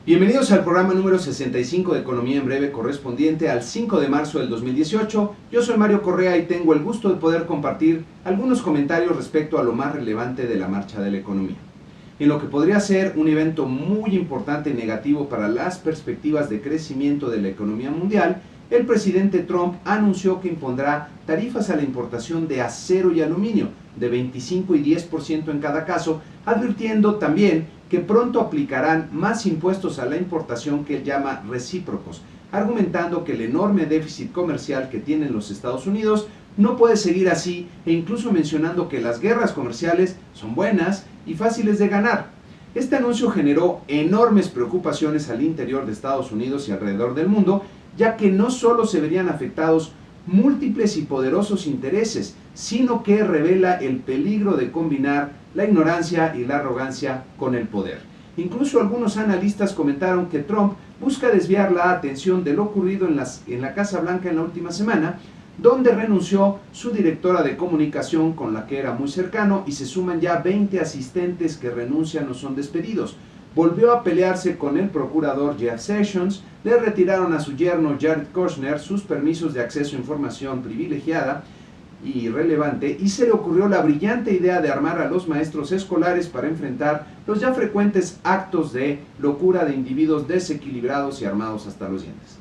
Bienvenidos al programa número 65 de Economía en Breve, correspondiente al 5 de marzo del 2018. Yo soy Mario Correa y tengo el gusto de poder compartir algunos comentarios respecto a lo más relevante de la marcha de la economía. En lo que podría ser un evento muy importante y negativo para las perspectivas de crecimiento de la economía mundial, el presidente Trump anunció que impondrá tarifas a la importación de acero y aluminio de 25 y 10% en cada caso, advirtiendo también que pronto aplicarán más impuestos a la importación que él llama recíprocos, argumentando que el enorme déficit comercial que tienen los Estados Unidos no puede seguir así, e incluso mencionando que las guerras comerciales son buenas y fáciles de ganar. Este anuncio generó enormes preocupaciones al interior de Estados Unidos y alrededor del mundo, ya que no solo se verían afectados múltiples y poderosos intereses, sino que revela el peligro de combinar la ignorancia y la arrogancia con el poder. Incluso algunos analistas comentaron que Trump busca desviar la atención de lo ocurrido en la Casa Blanca en la última semana, donde renunció su directora de comunicación con la que era muy cercano, y se suman ya 20 asistentes que renuncian o son despedidos. Volvió a pelearse con el procurador Jeff Sessions, le retiraron a su yerno Jared Kushner sus permisos de acceso a información privilegiada y relevante, y se le ocurrió la brillante idea de armar a los maestros escolares para enfrentar los ya frecuentes actos de locura de individuos desequilibrados y armados hasta los dientes.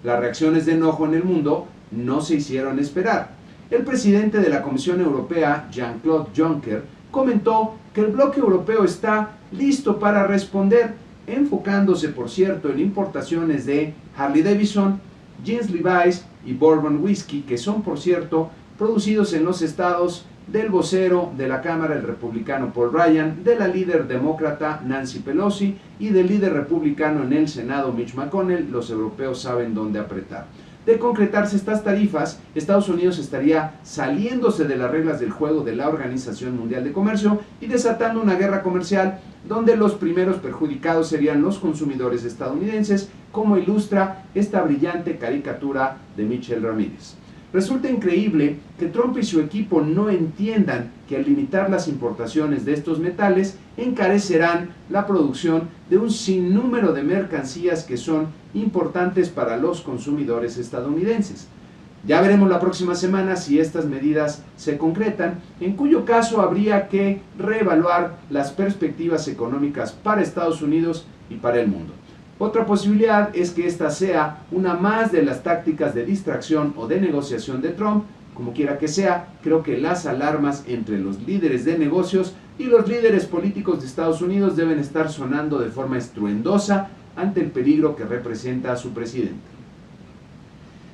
Las reacciones de enojo en el mundo no se hicieron esperar. El presidente de la Comisión Europea, Jean-Claude Juncker, comentó que el bloque europeo está listo para responder, enfocándose, por cierto, en importaciones de Harley Davidson, Jeans Levi's y Bourbon Whiskey, que son, por cierto, producidos en los estados del vocero de la Cámara, el republicano Paul Ryan, de la líder demócrata Nancy Pelosi y del líder republicano en el Senado Mitch McConnell. Los europeos saben dónde apretar. De concretarse estas tarifas, Estados Unidos estaría saliéndose de las reglas del juego de la Organización Mundial de Comercio y desatando una guerra comercial donde los primeros perjudicados serían los consumidores estadounidenses, como ilustra esta brillante caricatura de Michelle Ramírez. Resulta increíble que Trump y su equipo no entiendan que al limitar las importaciones de estos metales encarecerán la producción de un sinnúmero de mercancías que son importantes para los consumidores estadounidenses. Ya veremos la próxima semana si estas medidas se concretan, en cuyo caso habría que reevaluar las perspectivas económicas para Estados Unidos y para el mundo. Otra posibilidad es que esta sea una más de las tácticas de distracción o de negociación de Trump. Como quiera que sea, creo que las alarmas entre los líderes de negocios y los líderes políticos de Estados Unidos deben estar sonando de forma estruendosa ante el peligro que representa a su presidente.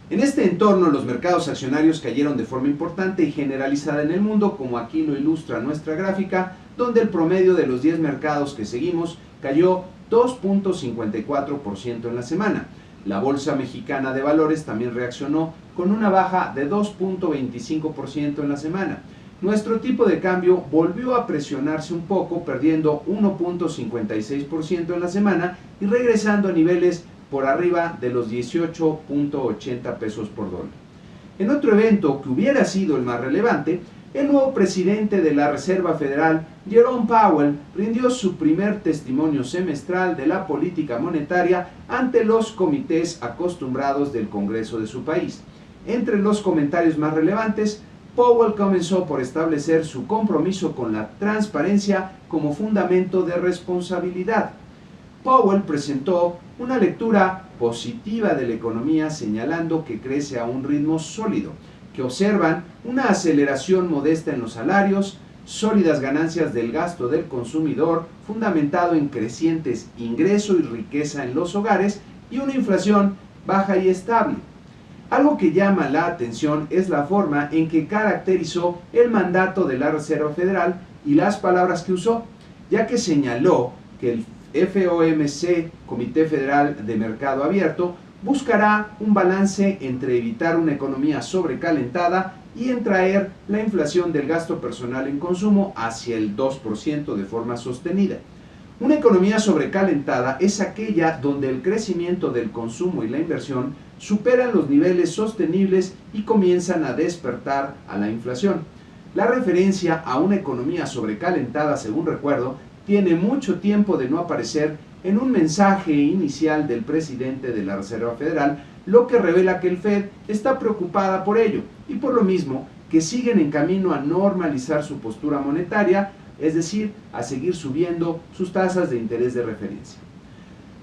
En este entorno, los mercados accionarios cayeron de forma importante y generalizada en el mundo, como aquí lo ilustra nuestra gráfica, donde el promedio de los 10 mercados que seguimos cayó 2.54% en la semana. La Bolsa Mexicana de Valores también reaccionó con una baja de 2.25% en la semana. Nuestro tipo de cambio volvió a presionarse un poco, perdiendo 1.56% en la semana y regresando a niveles por arriba de los 18.80 pesos por dólar. En otro evento que hubiera sido el más relevante, el nuevo presidente de la Reserva Federal, Jerome Powell, rindió su primer testimonio semestral de la política monetaria ante los comités acostumbrados del Congreso de su país. Entre los comentarios más relevantes, Powell comenzó por establecer su compromiso con la transparencia como fundamento de responsabilidad. Powell presentó una lectura positiva de la economía, señalando que crece a un ritmo sólido, que observan una aceleración modesta en los salarios, sólidas ganancias del gasto del consumidor, fundamentado en crecientes ingresos y riqueza en los hogares, y una inflación baja y estable. Algo que llama la atención es la forma en que caracterizó el mandato de la Reserva Federal y las palabras que usó, ya que señaló que el FOMC, Comité Federal de Mercado Abierto, buscará un balance entre evitar una economía sobrecalentada y en traer la inflación del gasto personal en consumo hacia el 2% de forma sostenida. Una economía sobrecalentada es aquella donde el crecimiento del consumo y la inversión superan los niveles sostenibles y comienzan a despertar a la inflación. La referencia a una economía sobrecalentada, según recuerdo, tiene mucho tiempo de no aparecer en un mensaje inicial del presidente de la Reserva Federal, lo que revela que el Fed está preocupada por ello y por lo mismo que siguen en camino a normalizar su postura monetaria, es decir, a seguir subiendo sus tasas de interés de referencia.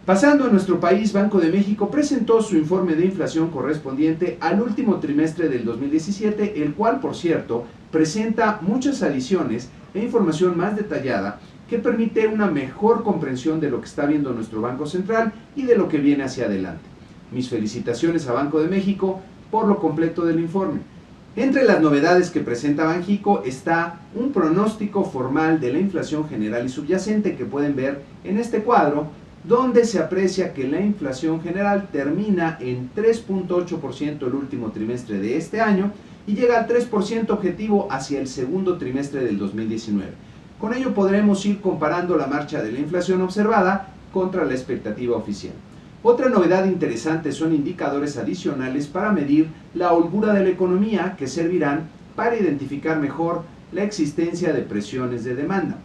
Pasando a nuestro país, Banco de México presentó su informe de inflación correspondiente al último trimestre del 2017, el cual, por cierto, presenta muchas adiciones e información más detallada que permite una mejor comprensión de lo que está viendo nuestro Banco Central y de lo que viene hacia adelante. Mis felicitaciones a Banco de México por lo completo del informe. Entre las novedades que presenta Banxico está un pronóstico formal de la inflación general y subyacente que pueden ver en este cuadro, donde se aprecia que la inflación general termina en 3.8% el último trimestre de este año y llega al 3% objetivo hacia el segundo trimestre del 2019. Con ello podremos ir comparando la marcha de la inflación observada contra la expectativa oficial. Otra novedad interesante son indicadores adicionales para medir la holgura de la economía que servirán para identificar mejor la existencia de presiones de demanda.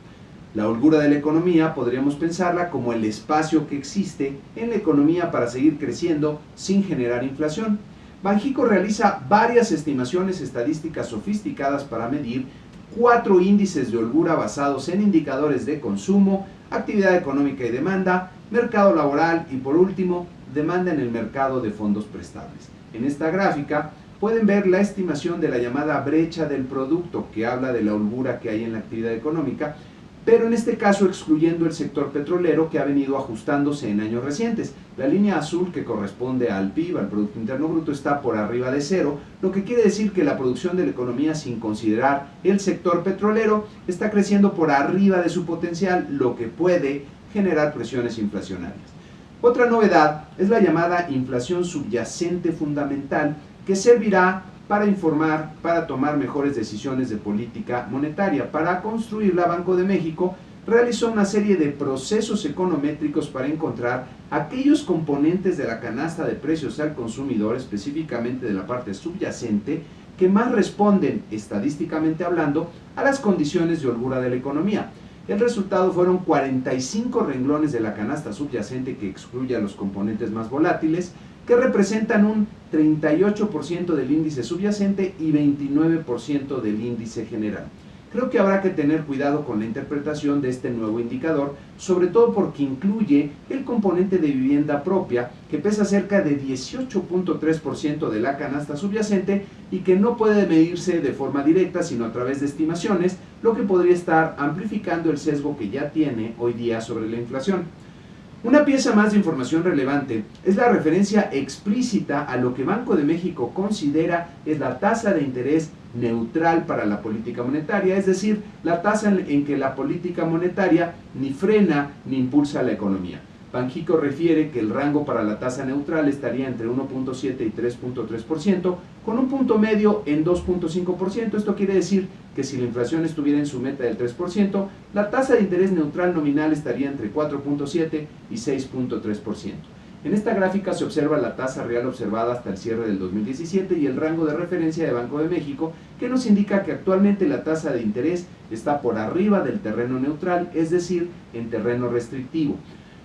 La holgura de la economía podríamos pensarla como el espacio que existe en la economía para seguir creciendo sin generar inflación. Banxico realiza varias estimaciones estadísticas sofisticadas para medir 4 índices de holgura basados en indicadores de consumo, actividad económica y demanda, mercado laboral y por último, demanda en el mercado de fondos prestables. En esta gráfica pueden ver la estimación de la llamada brecha del producto, que habla de la holgura que hay en la actividad económica, pero en este caso excluyendo el sector petrolero que ha venido ajustándose en años recientes. La línea azul que corresponde al PIB, al Producto Interno Bruto, está por arriba de cero, lo que quiere decir que la producción de la economía sin considerar el sector petrolero está creciendo por arriba de su potencial, lo que puede generar presiones inflacionarias. Otra novedad es la llamada inflación subyacente fundamental, que servirá para informar, para tomar mejores decisiones de política monetaria. Para construirla, Banco de México realizó una serie de procesos econométricos para encontrar aquellos componentes de la canasta de precios al consumidor, específicamente de la parte subyacente, que más responden, estadísticamente hablando, a las condiciones de holgura de la economía. El resultado fueron 45 renglones de la canasta subyacente que excluye a los componentes más volátiles, que representan un 38% del índice subyacente y 29% del índice general. Creo que habrá que tener cuidado con la interpretación de este nuevo indicador, sobre todo porque incluye el componente de vivienda propia, que pesa cerca de 18.3% de la canasta subyacente y que no puede medirse de forma directa, sino a través de estimaciones, lo que podría estar amplificando el sesgo que ya tiene hoy día sobre la inflación. Una pieza más de información relevante es la referencia explícita a lo que Banco de México considera es la tasa de interés neutral para la política monetaria, es decir, la tasa en que la política monetaria ni frena ni impulsa la economía. Banxico refiere que el rango para la tasa neutral estaría entre 1.7 y 3.3%, con un punto medio en 2.5%. Esto quiere decir que si la inflación estuviera en su meta del 3%, la tasa de interés neutral nominal estaría entre 4.7 y 6.3%. En esta gráfica se observa la tasa real observada hasta el cierre del 2017 y el rango de referencia de Banco de México, que nos indica que actualmente la tasa de interés está por arriba del terreno neutral, es decir, en terreno restrictivo.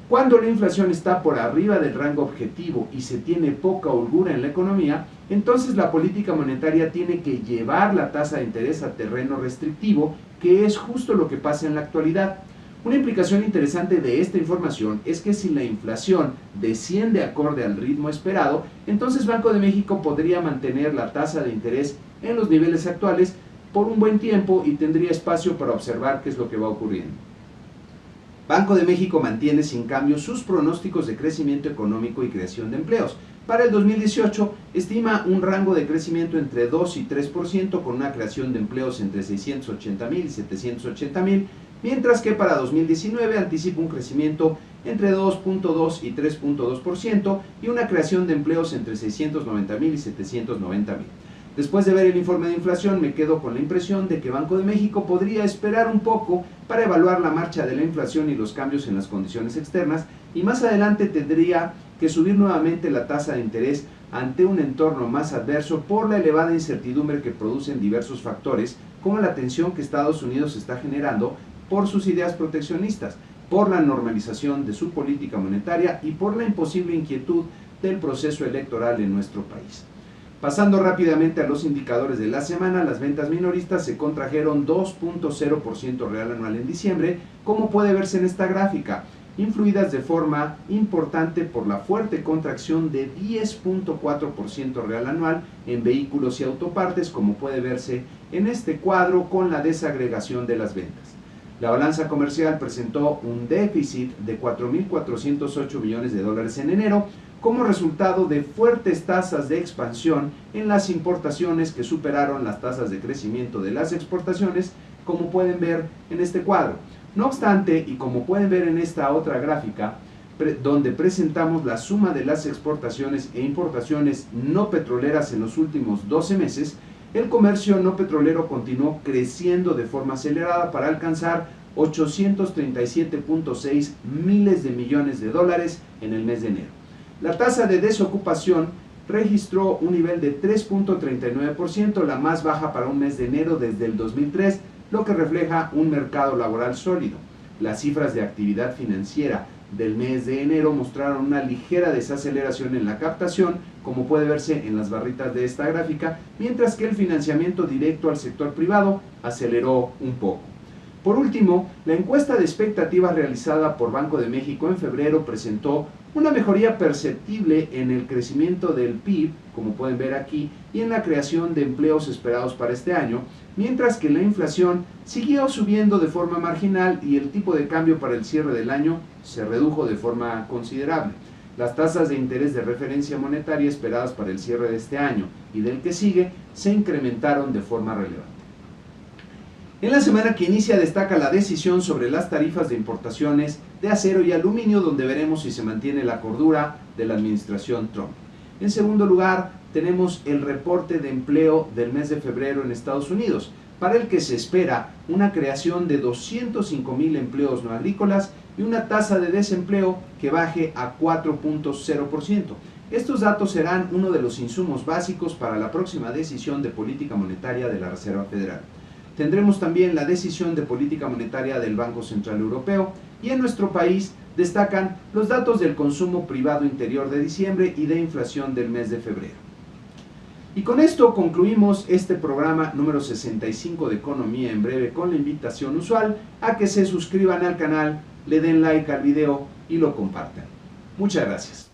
Cuando la inflación está por arriba del rango objetivo y se tiene poca holgura en la economía, entonces la política monetaria tiene que llevar la tasa de interés a terreno restrictivo, que es justo lo que pasa en la actualidad. Una implicación interesante de esta información es que si la inflación desciende acorde al ritmo esperado, entonces Banco de México podría mantener la tasa de interés en los niveles actuales por un buen tiempo y tendría espacio para observar qué es lo que va ocurriendo. Banco de México mantiene sin cambio sus pronósticos de crecimiento económico y creación de empleos. Para el 2018 estima un rango de crecimiento entre 2 y 3% con una creación de empleos entre 680,000 y 780,000, mientras que para 2019 anticipa un crecimiento entre 2.2 y 3.2% y una creación de empleos entre 690,000 y 790,000. Después de ver el informe de inflación, me quedo con la impresión de que Banco de México podría esperar un poco para evaluar la marcha de la inflación y los cambios en las condiciones externas, y más adelante tendría que subir nuevamente la tasa de interés ante un entorno más adverso por la elevada incertidumbre que producen diversos factores, como la tensión que Estados Unidos está generando por sus ideas proteccionistas. por la normalización de su política monetaria y por la imposible inquietud del proceso electoral en nuestro país. Pasando rápidamente a los indicadores de la semana, las ventas minoristas se contrajeron 2.0% real anual en diciembre, como puede verse en esta gráfica, influidas de forma importante por la fuerte contracción de 10.4% real anual en vehículos y autopartes, como puede verse en este cuadro con la desagregación de las ventas. La balanza comercial presentó un déficit de 4.408 millones de dólares en enero, como resultado de fuertes tasas de expansión en las importaciones que superaron las tasas de crecimiento de las exportaciones, como pueden ver en este cuadro. No obstante, y como pueden ver en esta otra gráfica, donde presentamos la suma de las exportaciones e importaciones no petroleras en los últimos 12 meses, el comercio no petrolero continuó creciendo de forma acelerada para alcanzar 837.6 miles de millones de dólares en el mes de enero. La tasa de desocupación registró un nivel de 3.39%, la más baja para un mes de enero desde el 2003, lo que refleja un mercado laboral sólido. Las cifras de actividad financiera del mes de enero mostraron una ligera desaceleración en la captación, como puede verse en las barritas de esta gráfica, mientras que el financiamiento directo al sector privado aceleró un poco. Por último, la encuesta de expectativas realizada por Banco de México en febrero presentó una mejoría perceptible en el crecimiento del PIB, como pueden ver aquí, y en la creación de empleos esperados para este año, mientras que la inflación siguió subiendo de forma marginal y el tipo de cambio para el cierre del año se redujo de forma considerable. Las tasas de interés de referencia monetaria esperadas para el cierre de este año y del que sigue se incrementaron de forma relevante. En la semana que inicia destaca la decisión sobre las tarifas de importaciones de acero y aluminio, donde veremos si se mantiene la cordura de la administración Trump. En segundo lugar, tenemos el reporte de empleo del mes de febrero en Estados Unidos, para el que se espera una creación de 205,000 empleos no agrícolas y una tasa de desempleo que baje a 4.0%. Estos datos serán uno de los insumos básicos para la próxima decisión de política monetaria de la Reserva Federal. Tendremos también la decisión de política monetaria del Banco Central Europeo y en nuestro país destacan los datos del consumo privado interior de diciembre y de inflación del mes de febrero. Y con esto concluimos este programa número 65 de Economía en Breve, con la invitación usual a que se suscriban al canal, le den like al video y lo compartan. Muchas gracias.